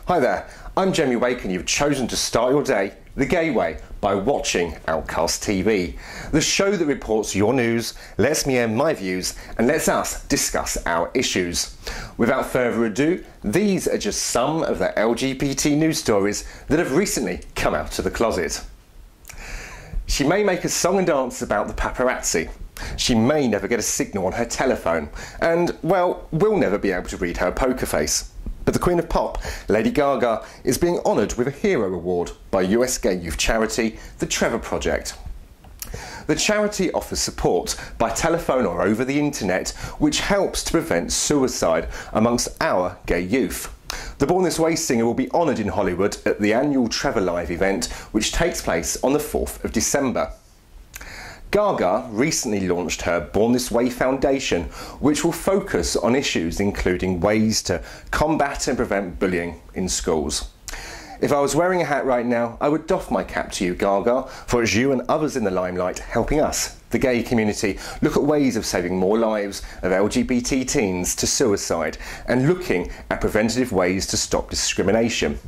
Hi there, I'm Jamie Wake and you've chosen to start your day the gay way by watching Outcast TV, the show that reports your news, lets me air my views and lets us discuss our issues. Without further ado, these are just some of the LGBT news stories that have recently come out of the closet. She may make a song and dance about the paparazzi. She may never get a signal on her telephone and, well, we'll never be able to read her poker face. But the Queen of Pop, Lady Gaga, is being honoured with a Hero Award by US gay youth charity, the Trevor Project. The charity offers support by telephone or over the internet, which helps to prevent suicide amongst our gay youth. The Born This Way singer will be honoured in Hollywood at the annual Trevor Live event, which takes place on the 4th of December. Gaga recently launched her Born This Way Foundation, which will focus on issues including ways to combat and prevent bullying in schools. If I was wearing a hat right now, I would doff my cap to you, Gaga, for it's you and others in the limelight helping us, the gay community, look at ways of saving more lives of LGBT teens to suicide and looking at preventative ways to stop discrimination.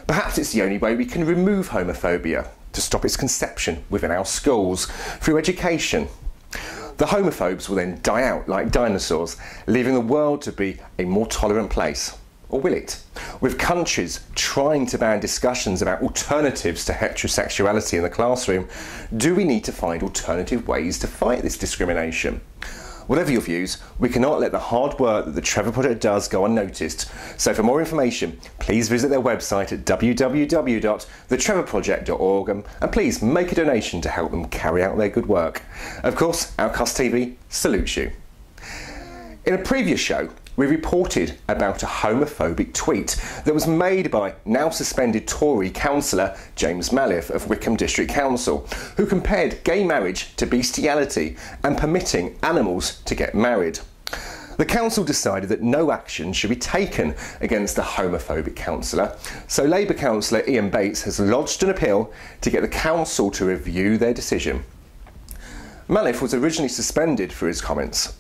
Perhaps it's the only way we can remove homophobia, to stop its conception within our schools, through education. The homophobes will then die out like dinosaurs, leaving the world to be a more tolerant place. Or will it? With countries trying to ban discussions about alternatives to heterosexuality in the classroom, do we need to find alternative ways to fight this discrimination? Whatever your views, we cannot let the hard work that the Trevor Project does go unnoticed. So for more information, please visit their website at www.thetrevorproject.org and please make a donation to help them carry out their good work. Of course, Outcast TV salutes you. In a previous show, we reported about a homophobic tweet that was made by now suspended Tory Cllr James Malliff of Wycombe District Council, who compared gay marriage to bestiality and permitting animals to get married. The council decided that no action should be taken against the homophobic councillor, so Labour councillor Ian has lodged an appeal to get the council to review their decision. Malliff was originally suspended for his comments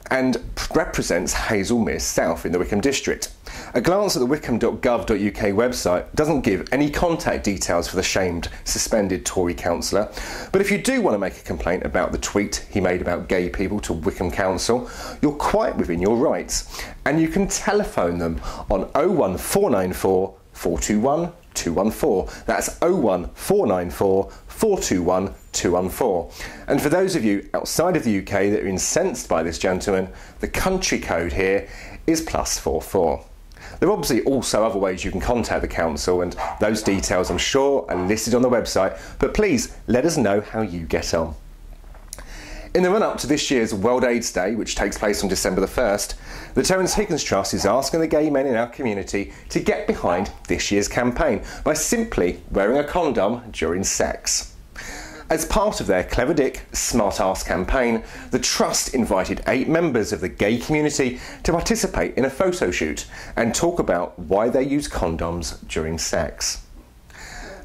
and represents Hazelmere South in the Wycombe District. A glance at the wycombe.gov.uk website doesn't give any contact details for the shamed suspended Tory councillor, but if you do want to make a complaint about the tweet he made about gay people to Wycombe Council, you're quite within your rights, and you can telephone them on 01494 421 214. That's 01494 421 214. And for those of you outside of the UK that are incensed by this gentleman, the country code here is +44. There are obviously also other ways you can contact the council, and those details I'm sure are listed on the website, but please let us know how you get on. In the run-up to this year's World AIDS Day, which takes place on December the 1st, the Terrence Higgins Trust is asking the gay men in our community to get behind this year's campaign by simply wearing a condom during sex. As part of their Clever Dick, Smart Ass campaign, the Trust invited 8 members of the gay community to participate in a photo shoot and talk about why they use condoms during sex.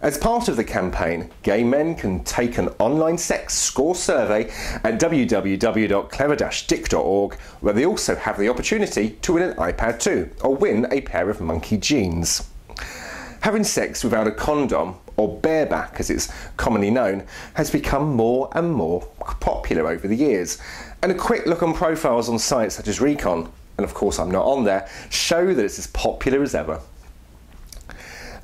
As part of the campaign, gay men can take an online sex score survey at www.clever-dick.org, where they also have the opportunity to win an iPad 2 or win a pair of monkey jeans. Having sex without a condom, or bareback as it's commonly known, has become more and more popular over the years. And a quick look on profiles on sites such as Recon, and of course I'm not on there, show that it's as popular as ever.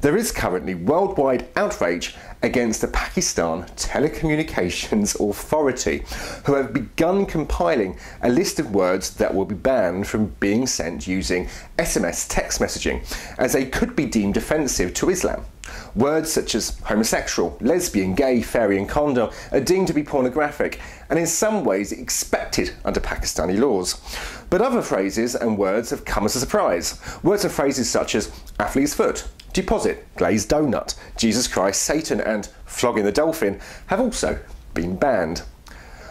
There is currently worldwide outrage against the Pakistan Telecommunications Authority, who have begun compiling a list of words that will be banned from being sent using SMS text messaging, as they could be deemed offensive to Islam. Words such as homosexual, lesbian, gay, fairy and condom are deemed to be pornographic and in some ways expected under Pakistani laws. But other phrases and words have come as a surprise. Words and phrases such as athlete's foot, deposit, glazed donut, Jesus Christ, Satan and flogging the dolphin have also been banned.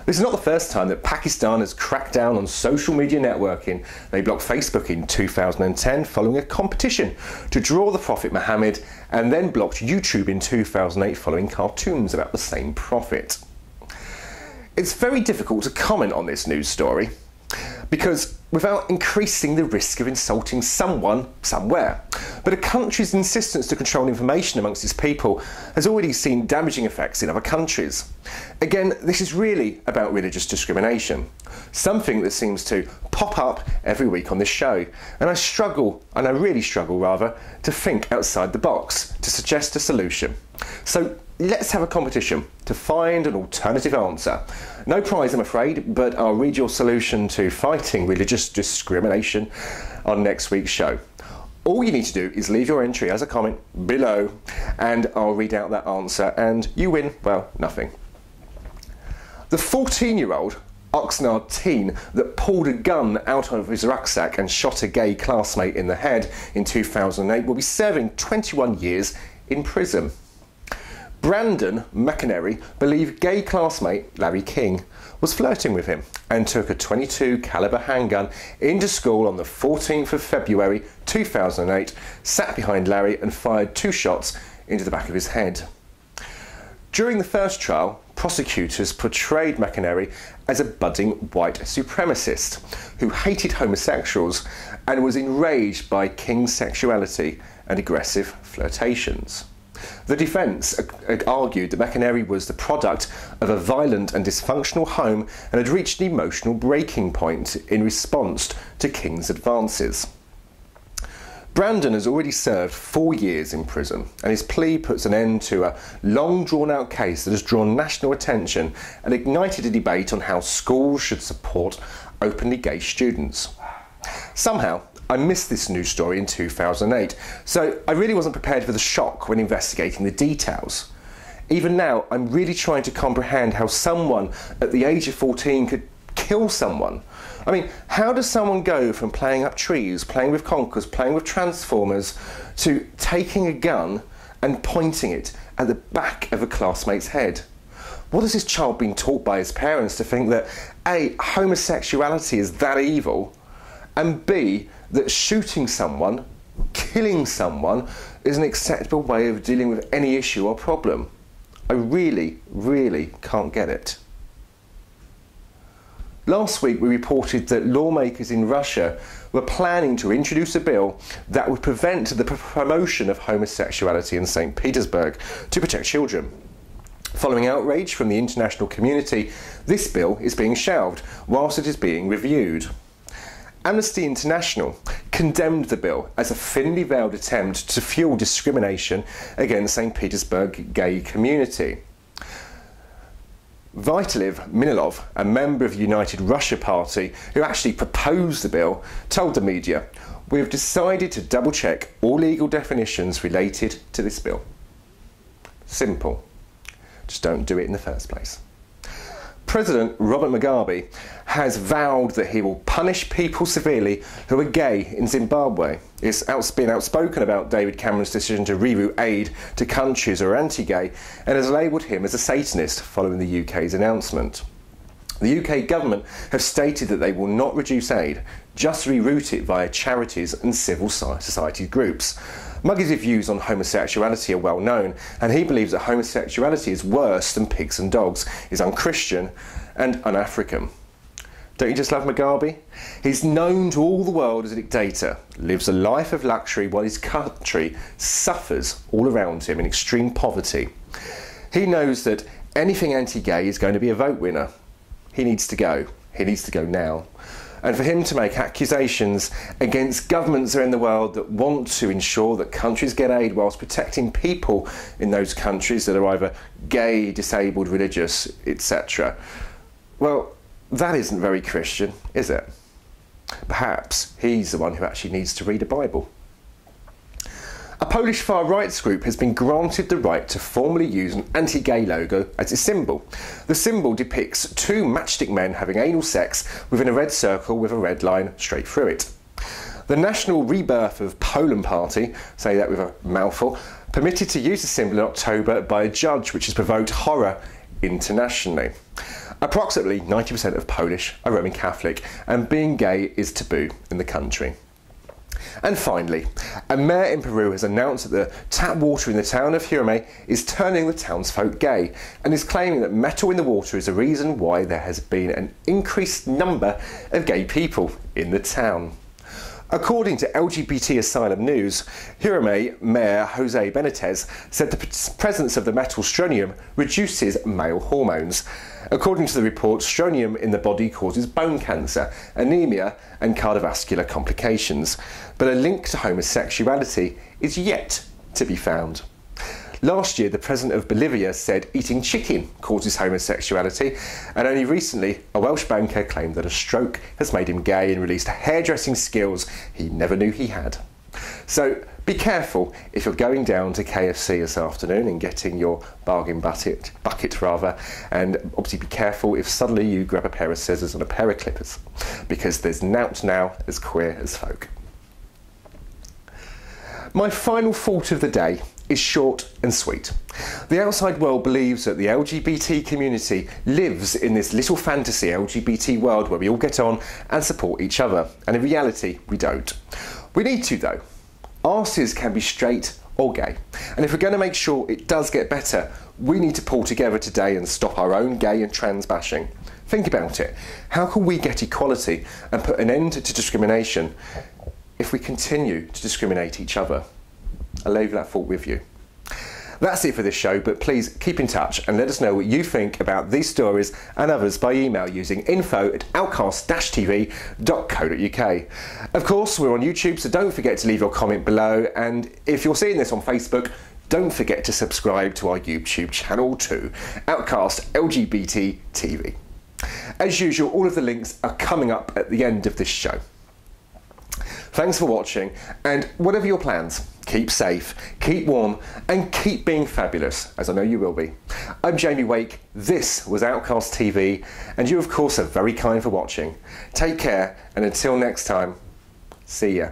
This is not the first time that Pakistan has cracked down on social media networking. They blocked Facebook in 2010 following a competition to draw the Prophet Muhammad, and then blocked YouTube in 2008 following cartoons about the same prophet. It's very difficult to comment on this news story because without increasing the risk of insulting someone somewhere. But a country's insistence to control information amongst its people has already seen damaging effects in other countries. Again, this is really about religious discrimination, something that seems to pop up every week on this show, and I really struggle rather, to think outside the box, to suggest a solution. So let's have a competition to find an alternative answer. No prize, I'm afraid, but I'll read your solution to fighting religious discrimination on next week's show. All you need to do is leave your entry as a comment below, and I'll read out that answer, and you win, well, nothing. The 14-year-old Oxnard teen that pulled a gun out of his rucksack and shot a gay classmate in the head in 2008 will be serving 21 years in prison. Brandon McInerney believed gay classmate Larry King was flirting with him and took a .22 caliber handgun into school on the 14th of February 2008, sat behind Larry and fired 2 shots into the back of his head. During the first trial, prosecutors portrayed McInerney as a budding white supremacist who hated homosexuals and was enraged by King's sexuality and aggressive flirtations. The defence argued that McInerney was the product of a violent and dysfunctional home and had reached an emotional breaking point in response to King's advances. Brandon has already served 4 years in prison, and his plea puts an end to a long drawn-out case that has drawn national attention and ignited a debate on how schools should support openly gay students. Somehow, I missed this news story in 2008, so I really wasn't prepared for the shock when investigating the details. Even now, I'm really trying to comprehend how someone at the age of 14 could kill someone. I mean, how does someone go from playing up trees, playing with conkers, playing with transformers, to taking a gun and pointing it at the back of a classmate's head? What has this child been taught by his parents to think that A, homosexuality is that evil, and B, that shooting someone, killing someone, is an acceptable way of dealing with any issue or problem? I really, really can't get it. Last week we reported that lawmakers in Russia were planning to introduce a bill that would prevent the promotion of homosexuality in St. Petersburg to protect children. Following outrage from the international community, this bill is being shelved whilst it is being reviewed. Amnesty International condemned the bill as a thinly veiled attempt to fuel discrimination against St. Petersburg gay community. Vitaly Minilov, a member of the United Russia Party who actually proposed the bill, told the media, "We have decided to double-check all legal definitions related to this bill." Simple. Just don't do it in the first place. President Robert Mugabe has vowed that he will punish people severely who are gay in Zimbabwe. He's been outspoken about David Cameron's decision to reroute aid to countries who are anti-gay and has labelled him as a Satanist following the UK's announcement. The UK government have stated that they will not reduce aid, just reroute it via charities and civil society groups. Mugabe's views on homosexuality are well known, and he believes that homosexuality is worse than pigs and dogs, is un-Christian and un-African. Don't you just love Mugabe? He's known to all the world as a dictator, lives a life of luxury while his country suffers all around him in extreme poverty. He knows that anything anti-gay is going to be a vote winner. He needs to go. He needs to go now. And for him to make accusations against governments around the world that want to ensure that countries get aid whilst protecting people in those countries that are either gay, disabled, religious, etc. Well, that isn't very Christian, is it? Perhaps he's the one who actually needs to read a Bible. A Polish far rights group has been granted the right to formally use an anti-gay logo as its symbol. The symbol depicts 2 matchstick men having anal sex within a red circle with a red line straight through it. The National Rebirth of Poland Party, say that with a mouthful, permitted to use the symbol in October by a judge, which has provoked horror internationally. Approximately 90% of Polish are Roman Catholic, and being gay is taboo in the country. And finally, a mayor in Peru has announced that the tap water in the town of Hyume is turning the townsfolk gay and is claiming that metal in the water is the reason why there has been an increased number of gay people in the town. According to LGBT Asylum News, Hirome Mayor Jose Benitez said the presence of the metal strontium reduces male hormones. According to the report, strontium in the body causes bone cancer, anemia and cardiovascular complications, but a link to homosexuality is yet to be found. Last year, the president of Bolivia said eating chicken causes homosexuality, and only recently, a Welsh banker claimed that a stroke has made him gay and released hairdressing skills he never knew he had. So be careful if you're going down to KFC this afternoon and getting your bargain bucket, and obviously be careful if suddenly you grab a pair of scissors and a pair of clippers, because there's nought now as queer as folk. My final thought of the day is short and sweet. The outside world believes that the LGBT community lives in this little fantasy LGBT world where we all get on and support each other, and in reality we don't. We need to though. Arses can be straight or gay, and if we're going to make sure it does get better, we need to pull together today and stop our own gay and trans bashing. Think about it. How can we get equality and put an end to discrimination if we continue to discriminate each other? I'll leave that thought with you. That's it for this show, but please keep in touch and let us know what you think about these stories and others by email using info@outcast-tv.co.uk. Of course, we're on YouTube, so don't forget to leave your comment below, and if you're seeing this on Facebook, don't forget to subscribe to our YouTube channel too, Outcast LGBT TV. As usual, all of the links are coming up at the end of this show. Thanks for watching, and whatever your plans, keep safe, keep warm, and keep being fabulous, as I know you will be. I'm Jamie Wake, this was Outcast TV, and you of course are very kind for watching. Take care, and until next time, see ya.